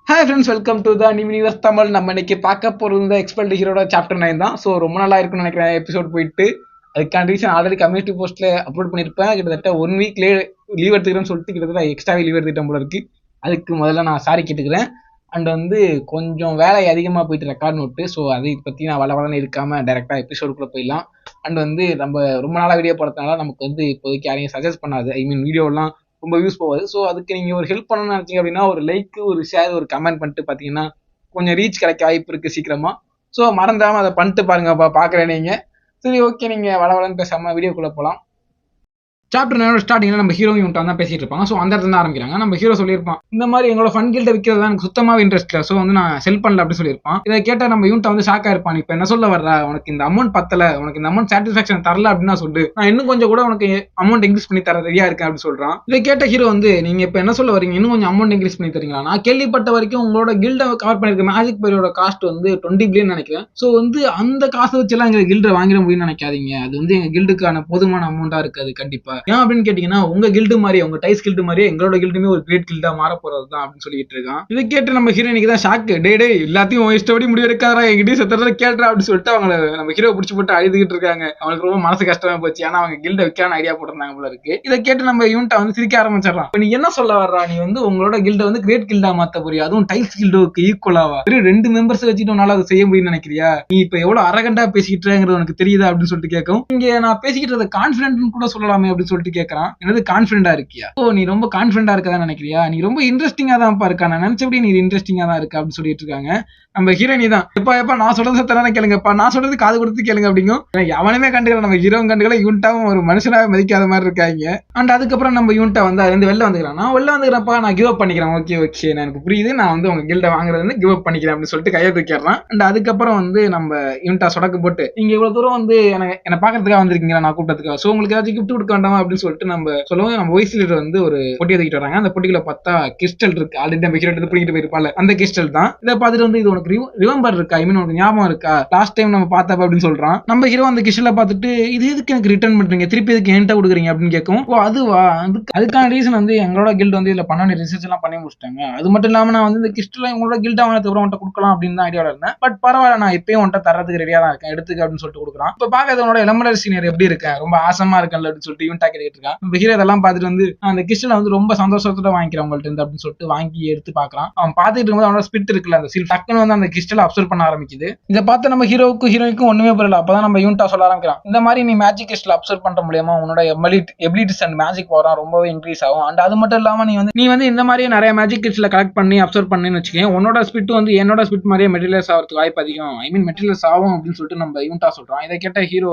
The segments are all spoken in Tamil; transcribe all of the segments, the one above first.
Hi friends, welcome to the universe Tamil. நம்ம இன்னைக்கு பார்க்க போகிறது எக்ஸ்பெல்ட் ஹீரோட சாப்டர் 9 தான். ஸோ ரொம்ப நல்லா இருக்குன்னு நினைக்கிறேன் எபிசோட் போயிட்டு. அதுக்கான ரீசன் ஆல்ரெடி கம்யூனிட்டி போஸ்ட்டில் அப்லோட் பண்ணியிருப்பேன். கிட்டத்தட்ட 1 வீக்லேயே லீவ் எடுத்துக்கிறேன்னு சொல்லிட்டு கிட்டத்தட்ட எக்ஸ்ட்ராவே லீவ் எடுத்துக்கிட்டேன் போல இருக்குது. அதுக்கு முதல்ல நான் சாரி கேட்டுக்கிறேன். அண்ட் கொஞ்சம் வேலை அதிகமாக போயிட்டு ரெக்கார்ட் நோட்டு. ஸோ அதை பற்றி நான் வளவலன்னு இருக்காமல் டேரெக்டாக எபிசோடுக்குள்ளே போயிடலாம். அண்ட் நம்ம ரொம்ப நாளாக வீடியோ போடுறதுனால நமக்கு இப்போதைக்கு யாரையும் சஜஸ்ட் பண்ணாது. வீடியோலாம் ரொம்ப யூஸ் போகாது. ஸோ அதுக்கு நீங்கள் ஒரு ஹெல்ப் பண்ணணும்னு நினச்சிங்க அப்படின்னா ஒரு லைக், ஒரு ஷேர், ஒரு கமெண்ட் பண்ணிட்டு பார்த்தீங்கன்னா கொஞ்சம் ரீச் கிடைக்க வாய்ப்பு இருக்குது சீக்கிரமாக. ஸோ மறந்துடாமல் அதை பண்ணிட்டு பாருங்கப்பா, பார்க்குறேன் நீங்கள். சரி, ஓகே, நீங்கள் வளவலன்னு பேசாமல் வீடியோக்குள்ளே போகலாம். சாப்டர் 9 ஸ்டார்டிங்ல நம்ம ஹீரோ யூனிட் தான் பேசிட்டு இருப்பாங்க. ஸோ அந்த இடத்துல ஆரம்பிக்கிறாங்க. நம்ம ஹீரோ சொல்லியிருப்பான், இந்த மாதிரி எங்களோட ஃபன் கில்ட விற்கிறது எனக்கு சுத்தமாக இன்ட்ரெஸ்ட் இல்லை. ஸோ நான் செல் பண்ணல அப்படி சொல்லியிருப்பான். இதை கேட்டால் நம்ம யூனிட் ஷாக்கா இருப்பான். இப்போ என்ன சொல்ல வர்றா, உனக்கு இந்த அமௌண்ட் பத்தல, உனக்கு இந்த அமௌண்ட் சாட்டிஸ்ஃபேக்ஷன் தரல அப்படின்னா சொல்லு, நான் இன்னும் கொஞ்சம் கூட உனக்கு அமௌண்ட் இன்க்ரீஸ் பண்ணி தர ரெடியா இருக்கேன் அப்படின்னு சொல்றான். இதை கேட்ட ஹீரோ நீங்க இப்போ என்ன சொல்ல வரீங்க, இன்னும் கொஞ்சம் அமௌண்ட் இன்க்ரீஸ் பண்ணி தரீங்களா? நான் கேள்விப்பட்ட வரைக்கும் உங்களோட கில்ட கவர் பண்ணிருக்க மேஜிக் பைரோட காஸ்ட் 20 பில்லியன் நினைக்கிறேன். ஸோ அந்த காசை வச்செல்லாம் எங்க கில்ட வாங்கிட முடியும்னு நினைக்காதீங்க. அது எங்க கில்டுக்கான போதுமான அமௌண்டா இருக்காது கண்டிப்பா. ஏன் அப்படின்னு கேட்டீங்கன்னா, உங்க கில்டு மாதிரி, உங்க டைஸ் கில்டு மாதிரி எங்களோட கில்டுமே ஒரு கிரேட் கில்டா மாற போறது தான் அப்படின்னு சொல்லிட்டு இருக்கான். இதை கேட்டு நம்ம ஹீரோனிக்கு தான் ஷாக்கு. டே எல்லாத்தையும் இஷ்டப்படி முடிவு இருக்காரா, எங்கிட்டயும் செத்ததை கேட்டுறா அப்படின்னு சொல்லிட்டு அவங்க நம்ம ஹீரோ பிடிச்சி போட்டு அழுதுகிட்டு இருக்காங்க. அவங்களுக்கு ரொம்ப மனசு கஷ்டமா போச்சு. ஏன்னா அவங்க கில்ட வைக்கான ஐடியா போட்டிருந்தாங்க போல இருக்கு. இதை கேட்டு நம்ம யூனிட்டா சிரிக்க ஆரம்பிச்சிடறான். நீ என்ன சொல்ல வர்றா, நீ உங்களோட கில்ட கிரேட் கில்டா மாத்த போறியா, அதுவும் டைஸ் கில்டுக்கு ஈக்குவலாவா? 2 மெம்பர்ஸ் வச்சுட்டு உன்னால அதை செய்ய முடியும்னு நினைக்கிறியா? நீ இப்ப எவ்வளவு அரகண்டா பேசிக்கிட்டுங்கிறது உனக்கு தெரியுதா அப்படின்னு சொல்லிட்டு கேட்கும். இங்க நான் பேசிக்கிட்டு கான்பிடன்ட் கூட சொல்லலாமே அப்படின்னு சொல்லிட்டு கேட்கறான். என்னது கான்பிடண்டா இருக்கியா? ஓ, நீ ரொம்ப கான்பிடண்டா இருக்கதான் நினைக்கிறியா? நீ ரொம்ப இன்ட்ரெஸ்டிங்கா தான் இருக்கா, நான் நினைச்சபடி நீ இன்ட்ரெஸ்டிங்கா தான் இருக்கு அப்படின்னு சொல்லிட்டு இருக்காங்க. நம்ம ஹீரோனி தான் எப்ப நான் சொல்றது சத்தனா கேளுங்கப்பா, நான் சொல்றது காது கொடுத்து கேளுங்க அப்படிங்கும். அவனுமே கண்டுக்கல, நம்ம ஹீரோ கண்டுக்கல, யூனிட்டாவும் ஒரு மனுஷனாவே மதிக்காத மாதிரி இருக்காங்க. அண்ட் அதுக்கப்புறம் நம்ம யூனிட்டா அதுல வெளில வந்துக்கிறான். நான் வெளில வந்துக்கிறப்பா, நான் கிவ் அப் பண்ணிக்கிறேன். ஓகே நான் எனக்கு புரியுது, நான் உங்க கில்ட வாங்குறது கிவ் அப் பண்ணிக்கிறேன் அப்படின்னு சொல்லிட்டு கையை தூக்கிடுறான். அண்ட் அதுக்கப்புறம் நம்ம யூனிட்டா சொடக்கு போட்டு, நீங்க இவ்வளவு தூரம் என்ன பாக்குறதுக்காக வந்திருக்கீங்களா, நான் கூப்பிட்டதுக்காக, சோ உங்களுக்கு ஏதாச்சும் கிஃப்ட் கொடுக்க வேண்டாமா அப்படின்னு சொல்லிட்டு நம்ம சொல்லுவோம். நம்ம வாய்ஸ் லீடர் ஒரு பொட்டி தூக்கிட்டு வராங்க. அந்த பொட்டிக்குள்ள பார்த்தா கிறிஸ்டல் இருக்கு. ஆல்ரெடி நம்ம ஹீரோ எடுத்து பிடிக்கிட்டு போயிருப்பால அந்த கிறிஸ்டல் தான். இதை பார்த்துட்டு இது உனக்கு ரிமெம்பர் இருக்கா, உனக்கு ஞாபகம் இருக்கா, லாஸ்ட் டைம் நம்ம பார்த்தப்ப அப்படின்னு சொல்றான். நம்ம ஹீரோ அந்த கிறிஸ்டலை பார்த்துட்டு, இது எதுக்கு எனக்கு ரிட்டர்ன் பண்றீங்க, திருப்பி எதுக்கு என்கிட்ட கொடுக்குறீங்க அப்படின்னு கேட்கும். ஓ அதுவா, அதுக்கான ரீசன் எங்களோட கில்ட் இதுல பண்ண ரிசர்ச் எல்லாம் பண்ணி முடிச்சிட்டாங்க. அது மட்டும் இல்லாம நான் இந்த கிறிஸ்டலை உங்களோட கில்ட் வாங்கினதுக்கு அப்புறம் உன்ட்ட கொடுக்கலாம் அப்படின்னு தான் ஐடியாவில் இருந்தேன். பட் பரவாயில்ல, நான் இப்பயும் உன்ட்ட தரதுக்கு ரெடியா தான் இருக்கேன், எடுத்துக்க அப்படின்னு சொல்லிட்டு கொடுக்குறான். இப்ப பாக்க உன்னோட எலமெண்டரி சீனியர் எப்படி இருக்கேன், ரொம்ப ஆசமா இருக்கல அப்படின்னு சொல்லிட்டு யூனிட்டா கேட்டுட்டு இருக்கான். நம்ம ஹீரோ இதெல்லாம் பார்த்துட்டு அந்த கிறிஸ்டலை ரொம்ப சந்தோஷத்தோட வாங்கிக்கிறேன் உங்கள்ட்ட இருந்து அப்படின்னு சொல்லிட்டு வாங்கி எடுத்து பாக்குறான். அவன் பார்த்துட்டு இருக்கும்போது அவனோட ஸ்பிரிட் இருக்குல்ல, அந்த சீல் டக்குன்னு அந்த கிறிஸ்டலை அப்சர்வ் பண்ண ஆரம்பிக்குது. இதை பார்த்து நம்ம ஹீரோவுக்கும் ஹீரோய்க்கும் ஒண்ணுமே புரியல. அப்பதான் நம்ம யூனிட்டா சொல்ல ஆரம்பிக்கிறான், இந்த மாதிரி நீ மேஜிக் கிறிஸ்டல் அப்சர்வ் பண்ற மூலமா உன்னோட எபிலிட்டிஸ் அண்ட் மேஜிக் பவர் ரொம்பவே இன்க்ரீஸ் ஆகும். அண்ட் அது மட்டும் இல்லாம நீ இந்த மாதிரியே நிறைய மேஜிக் கிறிஸ்டலை கலெக்ட் பண்ணி அப்சர்வ் பண்ணி வச்சுக்கேன், உன்னோட ஸ்பிரிட் என்னோட ஸ்பிரிட் மாதிரியே மெட்டீரியல்ஸ் ஆகிறதுக்கு வாய்ப்பு அதிகம், மெட்டீரியல்ஸ் ஆகும் அப்படின்னு சொல்லிட்டு நம்ம யூனிட்டா சொல்றான். இதை கேட்ட ஹீரோ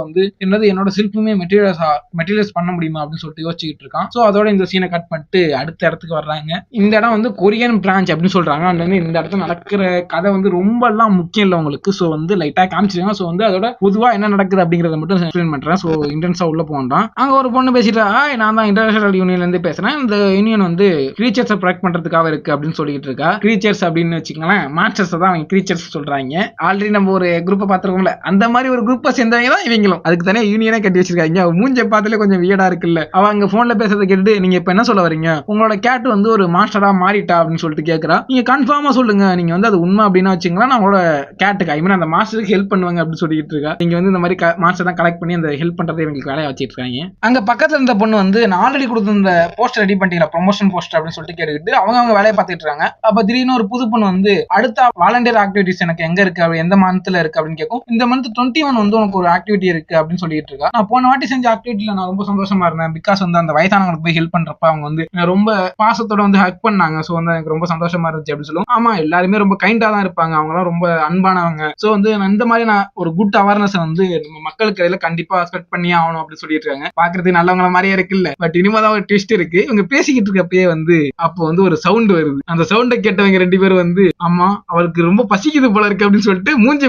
என்னோட சில்புமே மெட்டீரியல்ஸ் பண்ண முடியுமா அப்படின்னு சொல்லிட்டு யோசிச்சுட்டு இருக்கான். சோ அதோட இந்த சீனை கட் பண்ணிட்டு அடுத்த இடத்துக்கு வர்றாங்க. இந்த இடம் கொரியன் பிரான்ச் அப்படின்னு சொல்றாங்க. இந்த இடத்துல நடக்கிற கதை ரொம்ப எல்லாம் முக்கியம் இல்லை உங்களுக்கு. ஸோ லைட்டா காமிச்சிருக்காங்க. ஸோ அதோட பொதுவா என்ன நடக்குது அப்படிங்கறத மட்டும் எக்ஸ்பிளைன் பண்றேன். ஸோ இன்டென்ஸா உள்ள போகலாம். அங்க ஒரு பொண்ணு பேசிட்டா, நான் தான் இன்டர்நேஷனல் யூனியன்ல இருந்து பேசுறேன், இந்த யூனியன் கிரீச்சர்ஸ் ப்ரொடெக்ட் பண்றதுக்காக இருக்கு அப்படின்னு சொல்லிட்டு இருக்கா. கிரீச்சர்ஸ் அப்படின்னு வச்சுக்கலாம், மாஸ்டர்ஸ் தான் அவங்க கிரீச்சர்ஸ் சொல்றாங்க. ஆல்ரெடி நம்ம ஒரு குரூப்பை பார்த்திருக்கோம்ல, அந்த மாதிரி ஒரு குரூப்பை சேர்ந்தவங்க தான் இவங்களும். அதுக்கு தனியா யூனியனே கட்டி வச்சிருக்காங்க. மூஞ்ச பார்த்தாலே கொஞ்சம் வியடா இருக்குல்ல. அவங்க போன்ல பேசுறதை கேட்டு, நீங்க இப்ப என்ன சொல்ல வரீங்க, உங்களோட கேட் ஒரு மாஸ்டரா மாறிட்டா அப்படின்னு சொல்லிட்டு கேட்கறா. நீங்க கன்ஃபார்மா சொல்லுங்க, நீங்க அது உண்மை அப்படின்னு வச்சுங்களா, நான் உங்களோட கேட்டுக்கு அந்த மாஸ்டருக்கு ஹெல்ப் பண்ணுவாங்க அப்படின்னு சொல்லிட்டு இருக்கா. நீங்க இந்த மாதிரி மாஸ்டர் தான் கலெக்ட் பண்ணி அந்த ஹெல்ப் பண்றதை இவங்களுக்கு வேலையை வச்சிட்டு இருக்காங்க. அங்க பக்கத்துல இருந்த பொண்ணு நான் ஆல்ரெடி கொடுத்த போஸ்டர் ரெடி பண்ணிட்டீங்களா, ப்ரொமோஷன் போஸ்டர் அப்படின்னு சொல்லிட்டு கேட்டுக்கிட்டு அவங்க வேலையை பார்த்துட்டு இருக்காங்க. அப்ப திடீர்னு ஒரு புது பொண்ணு அடுத்த வாலண்டியர் ஆக்டிவிட்டிஸ் எனக்கு எங்க இருக்கு, எந்த மந்த்ல இருக்கு அப்படின்னு கேட்கும். இந்த மந்த் 21 உனக்கு ஒரு ஆக்டிவிட்டி இருக்கு அப்படின்னு சொல்லிட்டு இருக்கா. நான் போன வாட்டி செஞ்ச ஆக்டிவிட்டில நான் ரொம்ப சந்தோஷமா இருந்தேன். பிகாஸ் அந்த வயசானவங்களுக்கு போய் ஹெல்ப் பண்றப்ப அவங்க ரொம்ப பாசத்தோட ஹக் பண்ணாங்க. சோ எனக்கு ரொம்ப சந்தோஷமா இருந்துச்சு அப்படின்னு சொல்லுவோம். ஆமா, எல்லாருமே ரொம்ப கைண்டா தான் இருப்பாங்க, அவங்க ரொம்ப அன்பானவங்க. சோ இந்த மாதிரி நான் ஒரு குட் அவேர்னஸ் நம்ம மக்களுக்கு இடையில கண்டிப்பா ஸ்ப்ரெட் பண்ணி ஆகணும் அப்படின்னு சொல்லிட்டு இருக்காங்க. பாக்குறதுக்கு நல்லவங்கள மாதிரியே இருக்குல்ல. பட் இனிமேதான் ஒரு ட்விஸ்ட் இருக்கு. இவங்க பேசிக்கிட்டு இருக்கப்பயே அப்போ ஒரு சவுண்ட் வருது. அந்த சவுண்டை கேட்டவங்க 2 பேரும் அம்மா அவருக்கு ரொம்ப பசிக்குது போல இருக்கு அப்படின்னு சொல்லிட்டு மூஞ்சி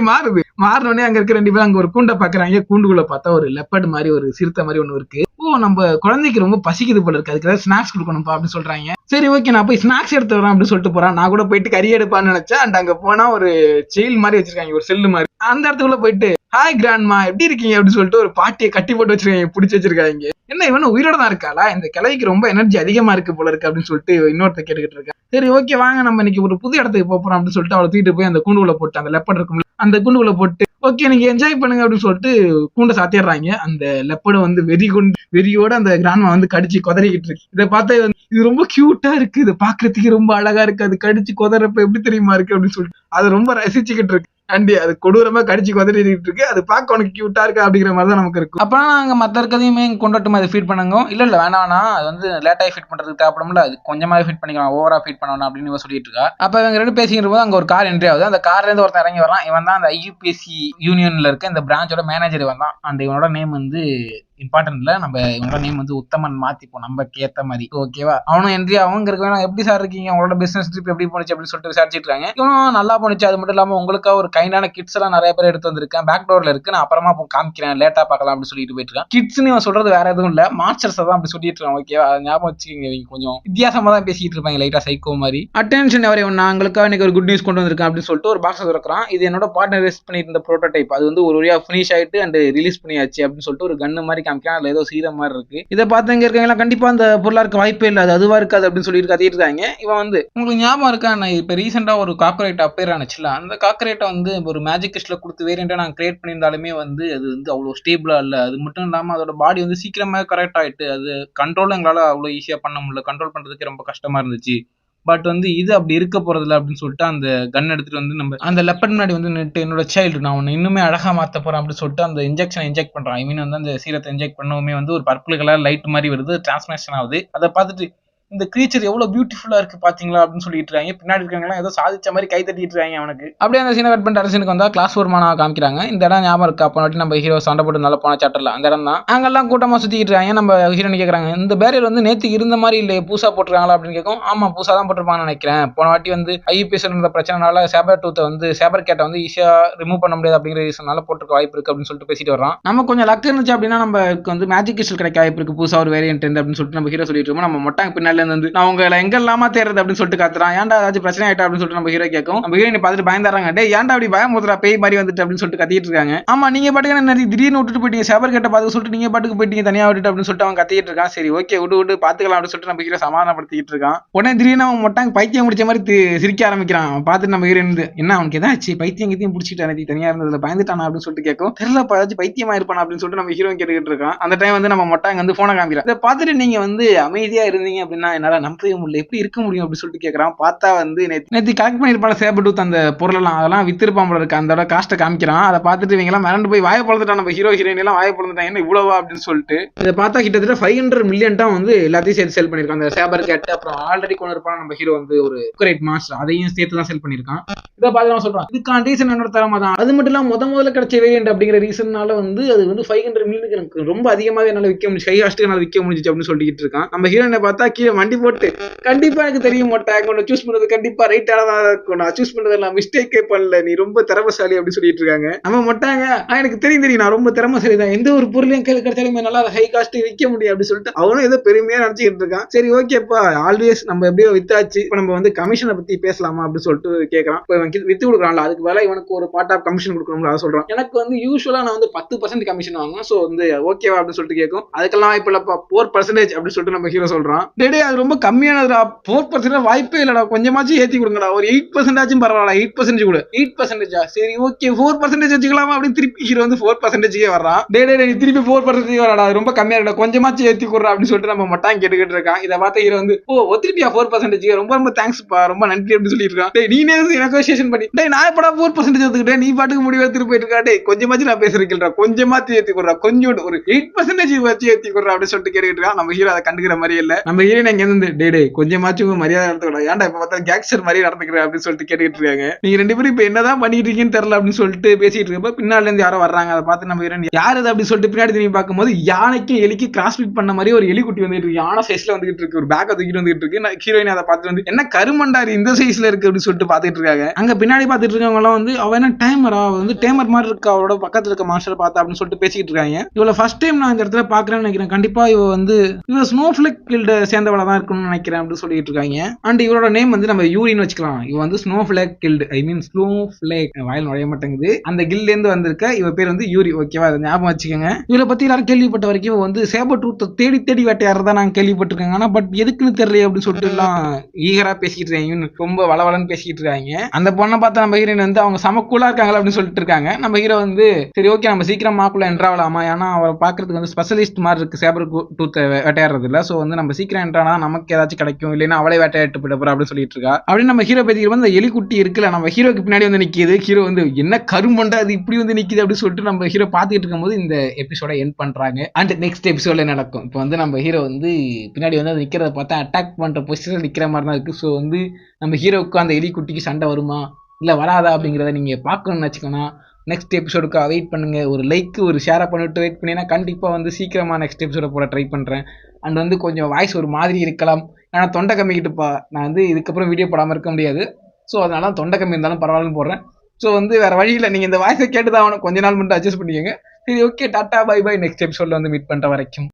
மாறினோடனே அங்க இருக்க 2 பேரும் அங்க ஒரு கூண்டை பாக்குறாங்க. கூண்டுக்குள்ள பார்த்தா ஒரு லெப்பர்ட் மாதிரி ஒரு சிறுத்தை மாதிரி ஒண்ணு இருக்கு. நம்ம குழந்தைக்கு ரொம்ப பசிக்குது போல இருக்கு, அதுக்கு ஸ்நாக்ஸ் கொடுக்கணும்ப்பா அப்படின்னு சொல்றாங்க. சரி ஓகே, நான் போய் ஸ்நாக்ஸ் எடுத்து வரேன் அப்படின்னு சொல்லிட்டு போறான். நான் கூட போயிட்டு கறி எடுப்பான்னு நினைச்சேன். அண்ட் அங்க போனா ஒரு செயில் மாதிரி வச்சிருக்காங்க, ஒரு செல்லு மாதிரி. அந்த இடத்துக்குள்ள போயிட்டு ஹாய் கிராண்ட்மா எப்படி இருக்கீங்க அப்படின்னு சொல்லிட்டு ஒரு பாட்டியை கட்டி போட்டு வச்சிருக்காங்க, பிடிச்சி வச்சிருக்காங்க. என்ன இவன் உயிரோட தான் இருக்காளா, இந்த கிளைக்கு ரொம்ப எனர்ஜி அதிகமா இருக்கு போல இருக்கு அப்படின்னு சொல்லிட்டு இன்னொருத்த கேட்டுக்கிட்டு இருக்கேன். சரி ஓகே வாங்க நம்ம இன்னைக்கு ஒரு புது இடத்துக்கு போறோம் அப்படின்னு சொல்லிட்டு அவளை தூக்கிட்டு போய் அந்த கூண்டுக்குள்ள போட்டு, அந்த லெப்பர்ட் இருக்கும் அந்த கூண்டுக்குள்ள போட்டு ஓகே நீங்க என்ஜாய் பண்ணுங்க அப்படின்னு சொல்லிட்டு கூண்டை சாத்திடுறாங்க. அந்த லெப்பர்டு வந்து வெறியோட அந்த கிராண்ட்மா வந்து கடிச்சு கொதறிக்கிட்டு இருக்கு. இதை பார்த்தா இது ரொம்ப கியூட்டா இருக்கு, இது பாக்குறதுக்கு ரொம்ப அழகா இருக்கு, அது கடிச்சு கொதறப்ப எப்படி தெரியுமா இருக்கு அப்படின்னு சொல்லிட்டு அதை ரொம்ப ரசிச்சுக்கிட்டு இருக்கு. அண்டி அது கொடூரமா கடிச்சு கொதறிட்டு இருக்கு, அது பார்க்க உனக்கு கியூட்டா இருக்கு அப்படிங்கிற மாதிரி தான் நமக்கு இருக்கும். அப்பனா நாங்க மத்த இருக்கதையுமே கொண்டாட்டுமா அதை ஃபீட் பண்ணுங்க. இல்ல வேணாம்னா அது வந்து லேட்டாக ஃபீட் பண்றதுக்கு தேவைப்படும்ல, அது கொஞ்சமாக ஃபீட் பண்ணிக்கலாம், ஓவரா ஃபீட் பண்ணணும் அப்படின்னு இவன் சொல்லிட்டு இருக்கா. அப்ப இவங்க ரெண்டு பேசிக்கிட்டு போது அங்க ஒரு கார் என்ட்ரி ஆகுது. அந்த கார்ல இருந்து ஒருத்தன் இறங்கி வரான். இவன் தான் அந்த ஐயூபிஎஸ்சி யூனியன்ல இருக்க இந்த பிரான்ச்சோட மேனேஜர். இவன் தான். அந்த இவனோட நேம் வந்து இம்பார்ட்டன்ட் இல்ல, நம்ம இவனோட நேம் வந்து உத்தமன் மாத்திப்போம் நம்ம ஏத்த மாதிரி. ஓகேவா? அவனும் என்ட்ரி அவங்க இருக்க எப்படி சார் இருக்கீங்க, உங்களோட பிசினஸ் ட்ரிப் எப்படி போனுச்சு அப்படின்னு சொல்லிட்டு விசாரிச்சுட்டு இருக்காங்க. இவனும் நல்லா போனுச்சு, அது மட்டும் இல்லாம உங்களுக்கு ஒரு கைண்டான கிட்ஸ் எல்லாம் நிறைய பேர் எடுத்து வந்திருக்கேன், பேக் டோர்ல இருக்கு, நான் அப்புறமா காமிக்கிறேன், லேட்டா பார்க்கலாம் அப்படின்னு சொல்லிட்டு போயிட்டு இருக்கான். கிட்ஸ்ன்னு இவன் சொல்றது வேற எதுவும் இல்ல, மாஸ்டர்ஸ் தான் அப்படி சொல்லிட்டு இருக்கான். ஓகேவா? ஞாபகம் வச்சுக்கோங்க, கொஞ்சம் வித்தியாசமா தான் பேசிட்டு இருப்பாங்க, லைட்டா சைக்கோ மாதிரி. அட்டென்ஷன் எவரி ஒன், நாங்களுக்காக இன்னைக்கு ஒரு குட் நியூஸ் கொண்டு வந்திருக்கேன் அப்படின்னு சொல்லிட்டு ஒரு பாக்ஸ் திறக்கிறான். இது என்னோட பார்ட்னர் ரிலீஸ் பண்ணிட்டு இருந்த ப்ரோட்டோடைப், அது வந்து ஒரு வழியா ஃபினிஷ் ஆயிட்டு அண்ட் ரிலீஸ் பண்ணியாச்சு அப்படின்னு சொல்லிட்டு ஒரு கன்னு மாதிரி காமிக்கிறான். அதுல ஏதோ சீர மாதிரி இருக்கு. இதை பார்த்து இங்க இருக்கவங்க கண்டிப்பா அந்த பொருளா இருக்க வாய்ப்பே இல்லை, அது அதுவா இருக்காது அப்படின்னு சொல்லிட்டு கத்திட்டு இருக்காங்க. இவன் வந்து உங்களுக்கு ஞாபகம் இருக்கா, நான் இப்ப ரீசெண்டா ஒரு காக்கரேட் அப்பேர் ஆனிச்சுல, அந்த காக்கரேட்டை வந்து ஒரு மேஜிக் கிஸ்ட்ல கொடுத்து வேரியண்டா நான் கிரியேட் பண்ணியிருந்தாலுமே வந்து அது வந்து அவ்வளவு ஸ்டேபிளா இல்ல. அது மட்டும் இல்லாம அதோட பாடி வந்து சீக்கிரமா கரெக்ட் ஆயிட்டு அது கண்ட்ரோல் எங்களால அவ்வளவு ஈஸியா பண்ண முடியல, கண்ட்ரோல் பண்றதுக்கு ரொம்ப கஷ்டமா இருந்துச்சு. பட் வந்து இது அப்படி இருக்க போறதில்ல அப்படின்னு சொல்லிட்டு அந்த கன் எடுத்துட்டு வந்து நம்ம அந்த லெப்பர்ட் முன்னாடி வந்து நின்று என்னோட சைல்டு நான் உன்னை இன்னுமே அழகா மாத்த போறேன் அப்படின்னு சொல்லிட்டு அந்த இன்ஜெக்ஷன் இன்ஜெக்ட் பண்றான். ஐ மீன் வந்து அந்த சீரத்தை இன்ஜெக்ட் பண்ணவுமே வந்து ஒரு பர்பிள் கலர் லைட் மாதிரி வருது, டிரான்ஸ்மிஷன் ஆகுது. அதை பார்த்துட்டு இந்த கிரீச்சர் எவ்வளவு பியூட்டிஃபுல்லா இருக்கு பாத்தீங்களா அப்படின்னு சொல்லிட்டு இருக்காங்க. பின்னாடி இருக்காங்க ஏதோ சாதிச்ச மாதிரி கை தட்டிட்டு இருக்காங்க அவனுக்கு. அப்படியே அந்த சீனை கட் பண்ணிட்டு அரசனுக்கு வந்தா கிளாஸ் ஒரு மாணவ காமிக்கிறாங்க. இந்த இடம் ஞாபகம் இருக்கா, அப்போ நம்ம ஹீரோ சண்டை போட்டு நல்லா போன சாப்டர்ல அந்த இடம் தான். அங்கெல்லாம் கூட்டமா சுத்திட்டு இருக்காங்க. நம்ம ஹீரோனி கேக்குறாங்க இந்த பேரியர் வந்து நேத்து இருந்த மாதிரி இல்லையே, பூசா போட்டுருக்காங்களா அப்படின்னு கேட்கும். ஆமா பூசா தான் போட்டிருப்பாங்கன்னு நினைக்கிறேன், போன வாட்டி வந்து ஐபிஎஸ் இருந்த பிரச்சனைனால சேபர் டூத்தை வந்து சேபர் கேட்டை வந்து ஈஸியா ரிமூவ் பண்ண முடியாது அப்படிங்கிற ரீசனால போட்டுருக்க வாய்ப்பு இருக்கு அப்படின்னு சொல்லிட்டு பேசிட்டு வரோம். நம்ம கொஞ்சம் லக் இருந்துச்சு அப்படின்னா நமக்கு வந்து மேஜிக் கிறிஸ்டல் கிடைக்க வாய்ப்பு இருக்கு, பூசா ஒரு வேரியன்ட் அப்படின்னு சொல்லிட்டு நம்ம ஹீரோ சொல்லிட்டு இருக்கோம். நம்ம மொட்டாங்க பின்னால இருந்து நான் உங்களை எங்க இல்லாம தேர்றது அப்படின்னு சொல்லிட்டு காத்துறான். ஏன்டா ஏதாச்சும் பிரச்சனை ஆயிட்டா அப்படின்னு சொல்லிட்டு நம்ம ஹீரோ கேட்கும். நம்ம ஹீரோயினை பார்த்துட்டு பயந்தாராங்க. டே ஏன்டா அப்படி பயமுறுத்துறா, பேய் மாதிரி வந்துட்டு அப்படின்னு சொல்லிட்டு கத்திட்டு இருக்காங்க. ஆமா நீங்க பாட்டுக்கு என்ன திடீர்னு விட்டுட்டு போயிட்டீங்க, சேபர் கேட்ட பார்த்து சொல்லிட்டு நீங்க பாட்டுக்கு போயிட்டீங்க தனியா விட்டுட்டு அப்படின்னு சொல்லிட்டு அவன் கத்திட்டு இருக்கான். சரி ஓகே விட்டு பாத்துக்கலாம் அப்படின்னு சொல்லிட்டு நம்ம ஹீரோ சமாதானப்படுத்திட்டு இருக்கான். உடனே திடீர்னு அவன் மொட்டாங்க பைத்தியம் முடிச்ச மாதிரி சிரிக்க ஆரம்பிக்கிறான். அவன் பார்த்துட்டு நம்ம ஹீரோயின் என்ன அவனுக்கு ஏதாச்சு பைத்தியம் கித்தியம் பிடிச்சிட்டு தனியா இருந்ததுல பயந்துட்டானா அப்படின்னு சொல்லிட்டு கேட்கும். தெரியல ஏதாச்சும் பைத்தியமா இருப்பானா அப்படின்னு சொல்லிட்டு நம்ம ஹீரோயின் கேட்டுக்கிட்டு இருக்கான். அந்த டைம் வந்து நம்ம மொட்டாங்க வந்து போனை காமிக்கிறான். இதை பார்த்துட்டு நீங்க வந்து அமைதியா இருந்தீங்க அப்படின்னா என்னால நம்பவே முடியல, எப்படி இருக்க முடியும் அப்படின்னு சொல்லிட்டு கேட்கறான். பார்த்தா வந்து நேற்று கலெக்ட் பண்ணிருப்பான சேபர் டூத் அந்த பொருளெல்லாம் அதெல்லாம் வித்திருப்பான் போல இருக்கு. அந்த காஸ்ட்டை காமிக்கிறான். அதை பார்த்துட்டு இவங்க எல்லாம் மிரண்டு போய் வாய பொழுதுட்டான். நம்ம ஹீரோ ஹீரோயின் எல்லாம் வாய பொழுதுட்டான், என்ன இவ்வளவா அப்படின்னு சொல்லிட்டு. இதை பார்த்தா கிட்டத்தட்ட 500 மில்லியன் தான் வந்து எல்லாத்தையும் சேர்த்து செல் பண்ணிருக்கான். அந்த சேபர் கேட் அப்புறம் ஆல்ரெடி கொண்டு இருப்பான் நம்ம ஹீரோ வந்து ஒரு குரேட் மாஸ்டர், அதையும் சேர்த்து தான் செல் பண்ணிருக்கான். இதை பார்த்து நான் சொல்றான் இதுக்கான ரீசன் என்னோட திறமை தான். அது மட்டும் இல்லாம முதல்ல கிடைச்ச வேரியன்ட் அப்படிங்கிற ரீசன்னால வந்து அது வந்து 500 மில்லியனுக்கு எனக்கு ரொம்ப அதிகமாவே என்னால விற்க முடிஞ்சு, ஹை ஹாஸ்ட்டுக்கு என்னால விற்க முடிஞ்சிச்சு அப்படின்னு சொல்லிட்டு இருக்கான். நம்ம ஹீரோயினை பார்த்தா கீழே வண்டி போட்டு கண்டிப்பா எனக்கு தெரியும் மாட்டேன், சூஸ் பண்றது கண்டிப்பா ரைட்டானதா இருக்கும், நான் சூஸ் பண்றது நான் மிஸ்டேக்கே பண்ணல, நீ ரொம்ப திறமசாலி அப்படின்னு சொல்லிட்டு இருக்காங்க. நம்ம மொட்டாங்க எனக்கு தெரியும் நான் ரொம்ப திறமசாலி தான், எந்த ஒரு பொருளையும் கையில் கிடைச்சாலுமே நல்லா ஹை காஸ்ட் விற்க முடியும் அப்படின்னு சொல்லிட்டு அவனும் ஏதோ பெருமையா நினைச்சுக்கிட்டு இருக்கான். சரி ஓகேப்பா ஆல்வேஸ் நம்ம எப்படியோ வித்தாச்சு, இப்ப நம்ம வந்து கமிஷனை பத்தி பேசலாமா அப்படின்னு சொல்லிட்டு கேட்கறான். வித்து கொடுக்குறான்ல அதுக்கு வேலை இவனுக்கு ஒரு பார்ட் ஆஃப் கமிஷன் கொடுக்கணும்னு அதை சொல்றான். எனக்கு வந்து யூஸ்வலா நான் வந்து 10% கமிஷன் வாங்குவேன், சோ வந்து ஓகேவா அப்படின்னு சொல்லிட்டு கேட்கும். அதுக்கெல்லாம் வாய்ப்பு இல்லப்பா 4% அப்படின்னு சொல்லிட்டு நம்ம ஹீரோ சொல்றான். டேடே அது ரொம்ப கம்மியானதுடா, 4% வாய்ப்பே இல்லடா, கொஞ்சமாச்சும் ஏத்தி கொடுங்கடா, ஒரு 8% பரவாயில்ல, 8% கூட 8%. சரி ஓகே 4% வச்சுக்கலாமா அப்படின்னு திருப்பி ஹீரோ வந்து 4%க்கே வர்றான். டே திருப்பி 4% வரடா, ரொம்ப கம்மியா இருக்கா, கொஞ்சமாச்சும் ஏத்தி கொடுறா அப்படின்னு சொல்லிட்டு நம்ம மட்டாங்க கேட்டுக்கிட்டு இருக்கான். இதை பார்த்த ஹீரோ வந்து ஒத்திருப்பியா 4%, ரொம்ப ரொம்ப தேங்க்ஸ் பா, ரொம்ப நன்றி அப்படின்னு சொல்லிட்டு இருக்கான். நீனே நெகோசியேஷன் பண்ணி நான் எப்படா 4% எடுத்துக்கிட்டேன், நீ பாட்டுக்கு முடிவு எடுத்துட்டு போயிட்டு இருக்கா, கொஞ்சமாச்சும் நான் பேசுறேன், கொஞ்சமாத்தி ஏத்தி கொடுறா, கொஞ்சம் ஒரு 8% வச்சு ஏத்தி கொடுறா அப்படின்னு சொல்லிட்டு கேட்டுக்கிட்டு இருக்கான். நம்ம ஹீரோ அதை கண்டுக்கிற மாதிரி இல்ல. நம்ம ஹீரோ இங்க இருந்து டே கொஞ்சமாச்சும் மரியாதை நடத்துக்கணும், ஏன்டா இப்ப பார்த்தா கேங்ஸ்டர் மாதிரி நடந்துக்கிறேன் அப்படின்னு சொல்லிட்டு கேட்டுக்கிட்டு இருக்காங்க. நீங்க ரெண்டு பேரும் இப்ப என்னதான் பண்ணிட்டு இருக்கீங்கன்னு தெரியல அப்படின்னு சொல்லிட்டு பேசிட்டு இருக்கப்ப பின்னால இருந்து யாரோ வர்றாங்க. அதை பார்த்து நம்ம ஹீரோயின் யாரு அப்படின்னு சொல்லிட்டு பின்னாடி திரும்பி பார்க்கும்போது யானைக்கும் எலிக்கு கிராஸ் ஃபிட் பண்ண மாதிரி ஒரு எலி குட்டி வந்துட்டு இருக்கு, யானை சைஸ்ல வந்துட்டு இருக்கு, ஒரு பேக்கை தூக்கிட்டு வந்துட்டு இருக்கு. ஹீரோயின் அதை பார்த்து வந்து என்ன கருமண்டாரி இந்த சைஸ்ல இருக்கு அப்படின்னு சொல்லிட்டு பாத்துட்டு இருக்காங்க. அங்க அங்க பின்னாடி பார்த்துட்டு இருக்கவங்க எல்லாம் வந்து அவ என்ன டைமரா வந்து டேமர் மாதிரி இருக்கா அவரோட பக்கத்துல இருக்க மாஸ்டர் பார்த்தா அப்படின்னு சொல்லிட்டு பேசிக்கிட்டு இருக்காங்க. இவளை ஃபர்ஸ்ட் டைம் நான் இந்த இடத்துல பாக்குறேன்னு நினைக்கிறேன். கண்டிப்பா இவ ஸ்னோஃபிளேக் கில்ட சேர்ந்தவளா தான் இருக்கணும்னு நினைக்கிறேன் அப்படின்னு சொல்லிட்டு இருக்காங்க. அண்ட் இவரோட நேம் வந்து நம்ம யூரின்னு வச்சுக்கலாம். இவ வந்து ஸ்னோஃபிளேக் கில்டு ஐ மீன் ஸ்னோஃபிளேக் வாயில் நுழைய மாட்டேங்குது. அந்த கில்ல இருந்து வந்திருக்க இவ பேர் வந்து யூரி. ஓகேவா, அதை ஞாபகம் வச்சுக்கோங்க. இவளை பத்தி எல்லாரும் கேள்விப்பட்ட வரைக்கும் இவ வந்து சேபர் டூத்தை தேடி தேடி வேட்டையாடுறதா நாங்க கேள்விப்பட்டிருக்காங்க. ஆனா பட் எதுக்குன்னு தெரியல அப்படின்னு சொல்லிட்டு எல்லாம் ஈகரா பேசிக்கிட்டு இருக்காங்க. ரொம்ப வளவலன்னு பேசிக்கிட்டு இருக்காங்க. அந்த பொண்ணை பார்த்தா நம்ம ஹீரோயின் வந்து அவங்க சமக்கூலா இருக்காங்களா அப்படின்னு சொல்லிட்டு இருக்காங்க. நம்ம ஹீரோ வந்து சரி ஓகே நம்ம சீக்கிரம் மாக்குள்ள என்ட்ராவலாமா, ஏன்னா அவரை பாக்குறதுக்கு வந்து ஸ்பெஷலிஸ்ட் மாதிரி இருக்கு சேபர் டூத்தை வேட்டையாடுறது இல்ல. சோ வந்து நம்ம சீக்கிரம் என்ட்ரானா நமக்கு ஏதாச்சும் கிடைக்கும், இல்லைன்னா அவளே வேட்டையாட்டு போயிட போறா அப்படின்னு சொல்லிட்டு இருக்கா. அப்படின்னு நம்ம ஹீரோ பேசிக்கிட்டு அந்த எலிக்குட்டி இருக்குல்ல நம்ம ஹீரோக்கு பின்னாடி வந்து நிக்குது. ஹீரோ வந்து என்ன கருமண்டா அது இப்படி வந்து நிக்குது அப்படின்னு சொல்லிட்டு நம்ம ஹீரோ பாத்துக்கிட்டு இருக்கும்போது இந்த எபிசோட எண்ட் பண்றாங்க. அண்ட் நெக்ஸ்ட் எபிசோட்ல நடக்கும். இப்போ வந்து நம்ம ஹீரோ வந்து பின்னாடி வந்து அது நிக்கிறத பார்த்தா அட்டாக் பண்ற பொசிஷன் நிக்கிற மாதிரி தான் இருக்கு. ஸோ வந்து நம்ம ஹீரோவுக்கு அந்த எலிக்குட்டிக்கு சண்டை வருமா இல்லை வராதா அப்படிங்கிறத நீங்கள் பார்க்கணும்னு வச்சுக்கோன்னா நெக்ஸ்ட் எபிசோடுக்கு வெயிட் பண்ணுங்க. ஒரு லைக் ஒரு ஷேரை பண்ணிட்டு வெயிட் பண்ணினா கண்டிப்பாக வந்து சீக்கிரமாக நெக்ஸ்ட் எபிசோட போட ட்ரை பண்ணுறேன். அண்ட் வந்து கொஞ்சம் வாய்ஸ் ஒரு மாதிரி இருக்கலாம், ஆனால் தொண்டை கம்மிக்கிட்டுப்பா நான் வந்து இதுக்கப்புறம் வீடியோ போடாமல் இருக்க முடியாது. ஸோ அதனால தொண்டை கம்மி இருந்தாலும் பரவாயில்லன்னு போடுறேன். ஸோ வந்து வேறு வழியில் நீங்கள் இந்த வாய்ஸை கேட்டு தான் ஆகணும். கொஞ்ச நாள் மட்டும் அட்ஜஸ்ட் பண்ணிக்கோங்க. சரி okay, tata bye bye. Next எபிசோடில் வந்து மீட் பண்ணுற வரைக்கும்.